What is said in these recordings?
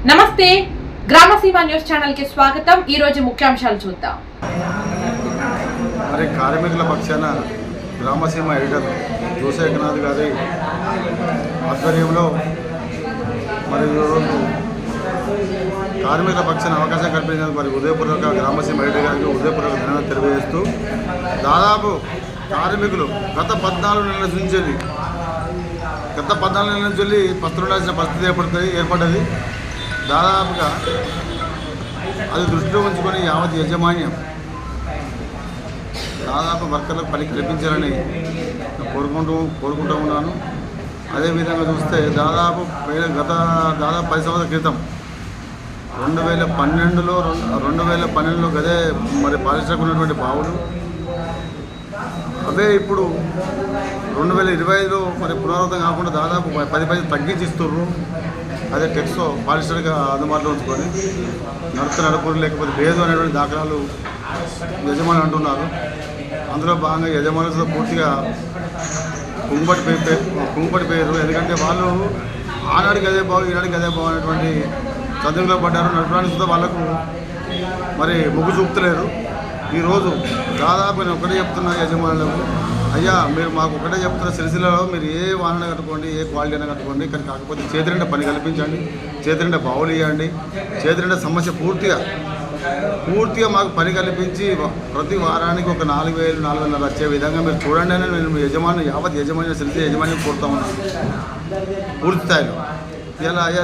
నమస్తే గ్రామసీమ news channel కి స్వాగతం। ఈ రోజు ముఖ్యాంశాలు చూద్దాం। మరి కార్మికుల పక్షాన గ్రామసీమ ఎడిటర్ జోసేకనాథ్ గారి ఆధ్వర్యంలో మరి కార్మికుల పక్షాన అవకాశం కల్పించినందుకు మరి ఉదయపూర్వక గ్రామసీమ ఎడిటర్ గారికి ఉదయపూర్వక ధన్యవాదాలు తెలియజేస్తూ దాదాపు కార్మికులు గత 14 నెలల నుంచి పస్తులుండాల్సిన పరిస్థితి ఏర్పడ్డది। దాదాపుగా అది దృష్టిలో ఉంచుకొని యావత్ యాజమాన్యం దాదాపు వర్కర్లకు పని కల్పించాలని కోరుకుంటూ ఉన్నాను। అదేవిధంగా చూస్తే దాదాపు 10 సంవత్సరాల క్రితం 2012లో గదే మరి పారిశ్రామిక ఉన్నటువంటి బావులు అవే ఇప్పుడు 2025లో మరి పునరావృతం కాకుండా దాదాపు 10 తగ్గించి ఇస్తున్నారు। అదే టెక్సో పారిశ్రామిక అందుబాటులో ఉంచుకొని నడుపురు లేకపోతే లేదు అనేటువంటి దాఖలాలు యజమాని అంటున్నారు। అందులో భాగంగా యజమానులతో పూర్తిగా కుంగుపడి పేరు, ఎందుకంటే వాళ్ళు ఆనాడికి అదే బాగు ఈనాడికి అదే బాగు అనేటువంటి చదువులో పడ్డారు। నడపడానికి వాళ్ళకు మరి మొగ్గు చూపుతలేరు। ఈరోజు దాదాపు నేను ఒకటే చెప్తున్నా యజమానులకు, అయ్యా మీరు మాకు ఒకటే చెప్తున్న సిరిసిల్లలో మీరు ఏ వాహనం కట్టుకోండి, ఏ క్వాలిటీ అయినా కట్టుకోండి, కానీ కాకపోతే చేతినిండా పని కల్పించండి, చేతినిండా బావులు ఇవ్వండి, చేతినిండా సమస్య పూర్తిగా మాకు పని కల్పించి ప్రతి వారానికి ఒక 4,000 4,500 వచ్చే విధంగా మీరు చూడండి అని నేను యావత్ యజమాని సిరిసిల్ల యజమాని కోరుతా ఉన్నాను పూర్తి స్థాయిలో। ఇలా అయ్యా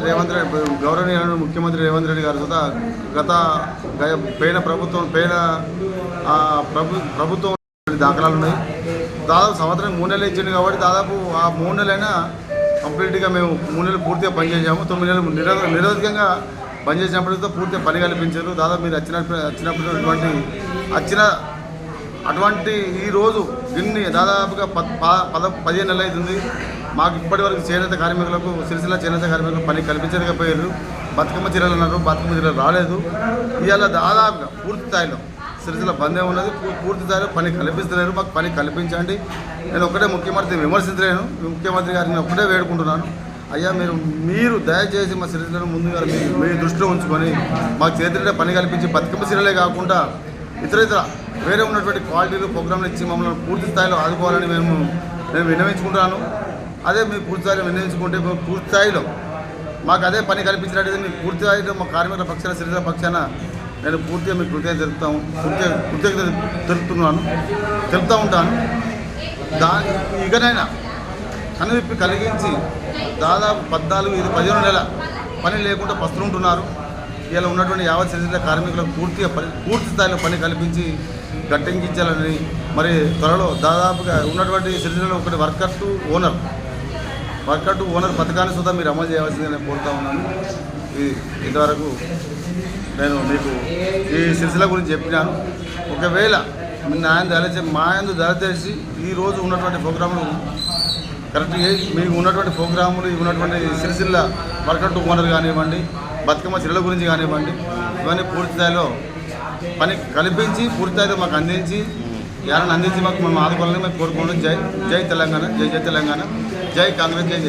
గౌరవనీయులు ముఖ్యమంత్రి రేవంత్ రెడ్డి గారు కూడా పోయిన ప్రభుత్వం దాఖలాలు ఉన్నాయి। దాదాపు సంవత్సరం 3 నెలలు ఇచ్చింది కాబట్టి దాదాపు ఆ 3 నెలలైనా కంప్లీట్గా మేము 3 నెలలు పూర్తిగా పనిచేసాము। 9 నెలలు నిరవధికంగా పనిచేసినప్పటితో పూర్తిగా పని కల్పించారు। దాదాపు మీరు అటువంటి ఈరోజు దీన్ని దాదాపుగా 15 నెలలు అవుతుంది। మాకు ఇప్పటి వరకు చేనేత కార్మికులకు సిరిసిల్ల చేనేత కార్మికులకు పని కల్పించలేకపోయారు। బతుకమ్మ చీరలు అన్నారు, బతుకమ్మ చీరలు రాలేదు। ఇవాళ దాదాపుగా పూర్తి స్థాయిలో సిరిసిల్ల బందే ఉన్నది, పూర్తి స్థాయిలో పని కల్పిస్తలేరు। మాకు పని కల్పించండి। నేను ఒకటే ముఖ్యమంత్రిని విమర్శించలేను, ముఖ్యమంత్రి గారిని ఒకటే వేడుకుంటున్నాను, అయ్యా మీరు దయచేసి మా సిరిసిల్లను ముందుగా మీ దృష్టిలో ఉంచుకొని మాకు చేతిలో పని కల్పించి బతుకమ్మ చీరలే కాకుండా ఇతర వేరే ఉన్నటువంటి క్వాలిటీలు ప్రోగ్రాంలు ఇచ్చి మమ్మల్ని పూర్తి స్థాయిలో ఆదుకోవాలని నేను విన్నవించుకుంటున్నాను। అదే మీరు పూర్తి స్థాయిలో విన్నవించుకుంటే పూర్తి స్థాయిలో మాకు అదే పని కల్పించినట్టయితే మీకు పూర్తి స్థాయిలో మా కార్మికుల పక్షాన సిరిసిల్ల పక్షాన నేను పూర్తిగా మీకు కృతజ్ఞత తెలుపుతూ ఉంటాను। ఇకనైనా కనువిప్పి కలిగించి దాదాపు 15 నెలల పని లేకుండా పస్తులుంటున్నారు। ఇలా ఉన్నటువంటి యావత్ సిరిసిల్ల కార్మికులకు పూర్తి స్థాయిలో పని కల్పించి గట్టెంకించాలని మరి త్వరలో దాదాపుగా ఉన్నటువంటి సిరిసిల్లలో ఒకటి వర్కర్ టు ఓనర్ పథకాన్ని సుధా మీరు అమలు చేయవలసిందని నేను కోరుతా ఉన్నాను। ఇంతవరకు నేను మీకు ఈ సిరిసిల్ల గురించి చెప్పినాను। ఒకవేళ మా యందు దయచేసి ఈరోజు ఉన్నటువంటి ప్రోగ్రాములు కరెక్ట్ మీకు ఉన్నటువంటి ప్రోగ్రాములు ఉన్నటువంటి సిరిసిల్ల వర్కర్ టు ఓనర్ కానివ్వండి, బతుకమ్మ చీరల గురించి కానివ్వండి, ఇవన్నీ పూర్తి స్థాయిలో పని కల్పించి పూర్తి స్థాయిలో మాకు అందించి మాకు మనం ఆదుకోవాలని మేము కోరుకుంటున్నాం। జై తెలంగాణ, జై తెలంగాణ, జై కాంగ్రెస్, జై